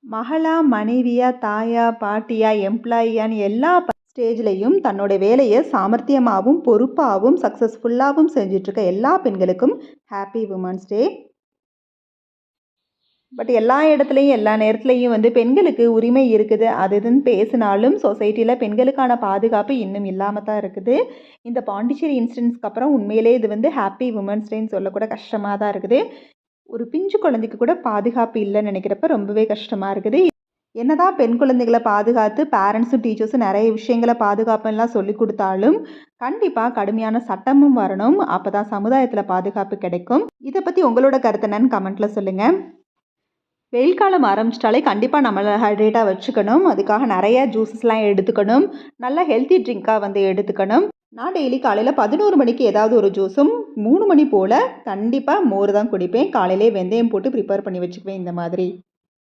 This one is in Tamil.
மகளா, மனைவியா, தாயா, பாட்டியா, எம்ப்ளாயியான்னு எல்லா ஸ்டேஜ்லேயும் தன்னோட வேலையை சாமர்த்தியமாகவும் பொறுப்பாகவும் சக்ஸஸ்ஃபுல்லாகவும் செஞ்சிட்ருக்க எல்லா பெண்களுக்கும் ஹாப்பி உமன்ஸ் டே. பட் எல்லா இடத்துலையும் எல்லா நேரத்துலையும் பெண்களுக்கு உரிமை இருக்குது அது இதுன்னு பேசினாலும் சொசைட்டியில் பெண்களுக்கான பாதுகாப்பு இன்னும் இல்லாமல் தான் இருக்குது. இந்த பாண்டிச்சேரி இன்சிடென்ட்ஸ்க்கு அப்புறம் உண்மையிலே இது ஹாப்பி உமன்ஸ் டேன்னு சொல்லக்கூட கஷ்டமாக தான் இருக்குது. ஒரு பிஞ்சு குழந்தைக்கு கூட பாதுகாப்பு இல்லைன்னு நினைக்கிறப்ப ரொம்பவே கஷ்டமாக இருக்குது. என்னதான் பெண் குழந்தைகளை பாதுகாத்து பேரண்ட்ஸும் டீச்சர்ஸும் நிறைய விஷயங்களை பாதுகாப்புலாம் சொல்லி கொடுத்தாலும் கண்டிப்பாக கடுமையான சட்டமும் வரணும். அப்போ தான் சமுதாயத்தில் பாதுகாப்பு கிடைக்கும். இதை பற்றி உங்களோட கருத்து என்னன்னு கமெண்ட்டில் சொல்லுங்கள். வெயில் காலம் ஆரம்பிச்சிட்டாலே கண்டிப்பாக நம்மளை ஹைட்ரேட்டாக வச்சுக்கணும். அதுக்காக நிறைய ஜூஸஸ்லாம் எடுத்துக்கணும். நல்ல ஹெல்த்தி ட்ரிங்காக எடுத்துக்கணும். நான் டெய்லி காலையில் 11 மணிக்கு ஏதாவது ஒரு ஜூஸும் 3 மணி போல் கண்டிப்பாக மோர் தான் குடிப்பேன். காலையிலே வெந்தயம் போட்டு ப்ரிப்பேர் பண்ணி வச்சுக்குவேன் இந்த மாதிரி.